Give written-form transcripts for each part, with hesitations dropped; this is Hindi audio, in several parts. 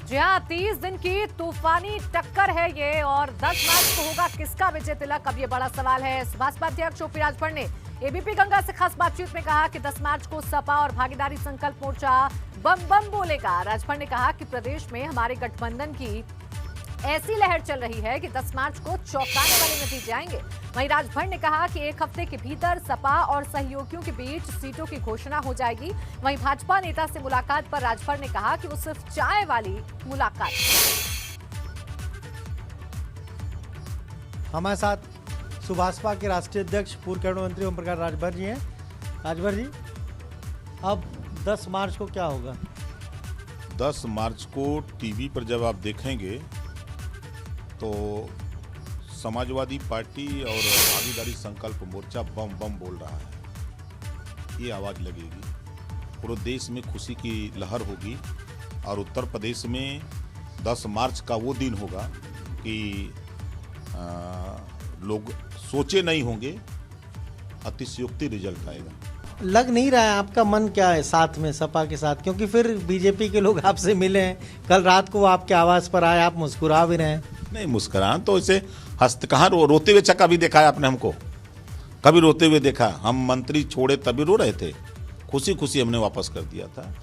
जी हाँ, 30 दिन की तूफानी टक्कर है ये और 10 मार्च को होगा किसका विजय तिलक, अब ये बड़ा सवाल है। बसपा अध्यक्ष ओपी राजभर ने एबीपी गंगा से खास बातचीत में कहा कि 10 मार्च को सपा और भागीदारी संकल्प मोर्चा बम बम बोलेगा। राजभर ने कहा कि प्रदेश में हमारे गठबंधन की ऐसी लहर चल रही है कि 10 मार्च को चौंकाने वाले नतीजे आएंगे। वहीं राजभर ने कहा कि एक हफ्ते के भीतर सपा और सहयोगियों के बीच सीटों की घोषणा हो जाएगी। वहीं भाजपा नेता से मुलाकात पर राजभर ने कहा कि वो सिर्फ चाय वाली मुलाकात। हमारे साथ सुभाषपा के राष्ट्रीय अध्यक्ष पूर्व कैबिनेट मंत्री ओम प्रकाश राजभर जी हैं। राजभर जी, अब 10 मार्च को क्या होगा? 10 मार्च को टीवी पर जब आप देखेंगे तो समाजवादी पार्टी और भागीदारी संकल्प मोर्चा बम बम बोल रहा है, ये आवाज़ लगेगी। पूरे देश में खुशी की लहर होगी और उत्तर प्रदेश में 10 मार्च का वो दिन होगा कि लोग सोचे नहीं होंगे, अतिशयोक्ति रिजल्ट आएगा। लग नहीं रहा है आपका मन क्या है साथ में सपा के साथ, क्योंकि फिर बीजेपी के लोग आपसे मिले हैं, कल रात को आपके आवाज़ पर आए, आप मुस्कुरा भी रहे हैं। नहीं, मुस्कुरान तो इसे हंसते कहाँ रोते हुए चक्का भी देखा है आपने हमको? कभी रोते हुए देखा? हम मंत्री छोड़े तभी रो रहे थे, खुशी खुशी हमने वापस कर दिया था।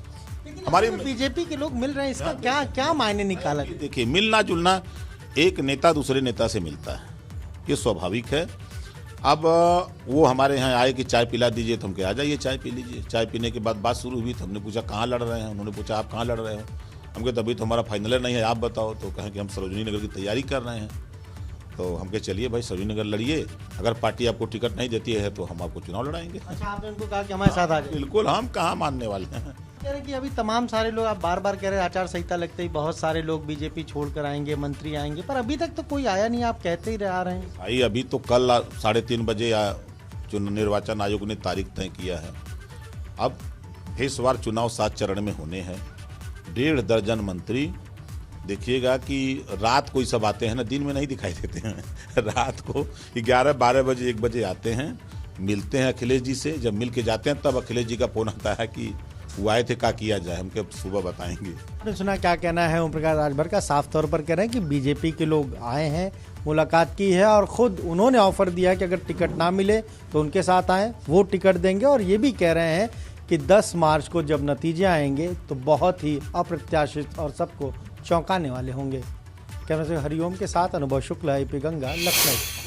हमारे बीजेपी के लोग मिल रहे हैं, इसका क्या क्या मायने निकाला? देखिए, मिलना जुलना, एक नेता दूसरे नेता से मिलता है, ये स्वाभाविक है। अब वो हमारे यहाँ आए कि चाय पिला दीजिए, तो हम कहे आ जाइए चाय पी लीजिए। चाय पीने के बाद बात शुरू हुई तो हमने पूछा कहाँ लड़ रहे हैं, उन्होंने पूछा आप कहाँ लड़ रहे हो। हम कहे तभी तो हमारा फाइनल नहीं है, आप बताओ। तो कहें कि हम सरोजनी नगर की तैयारी कर रहे हैं। तो हम कहे चलिए भाई सरोजनी नगर लड़िए, अगर पार्टी आपको टिकट नहीं देती है तो हम आपको चुनाव लड़ाएंगे। अच्छा, आपने उनको कहा कि हमारे साथ आ जाए? बिल्कुल, हम कहाँ मानने वाले हैं। कह रहे कि अभी तमाम सारे लोग, आप बार बार कह रहे हैं आचार संहिता लगते ही बहुत सारे लोग बीजेपी छोड़कर आएंगे, मंत्री आएंगे, पर अभी तक तो कोई आया नहीं, आप कहते ही आ रहे हैं। भाई अभी तो कल 3:30 बजे जो निर्वाचन आयोग ने तारीख तय किया है। अब इस बार चुनाव 7 चरण में होने हैं। 1.5 दर्जन मंत्री, देखिएगा कि रात को ही सब आते हैं ना, दिन में नहीं दिखाई देते हैं। रात को 11, 12 बजे, 1 बजे आते हैं, मिलते हैं अखिलेश जी से। जब मिल के जाते हैं तब अखिलेश जी का फोन आता है कि वो आए थे, क्या किया जाए, हम क्या सुबह बताएंगे। आपने सुना क्या कहना है ओम प्रकाश राजभर का? साफ तौर पर कह रहे हैं कि बीजेपी के लोग आए हैं, मुलाकात की है और खुद उन्होंने ऑफर दिया कि अगर टिकट ना मिले तो उनके साथ आए, वो टिकट देंगे। और ये भी कह रहे हैं कि 10 मार्च को जब नतीजे आएंगे तो बहुत ही अप्रत्याशित और सबको चौंकाने वाले होंगे। कैमरे से हरिओम के साथ अनुभव शुक्ला, एबीपी गंगा, लखनऊ।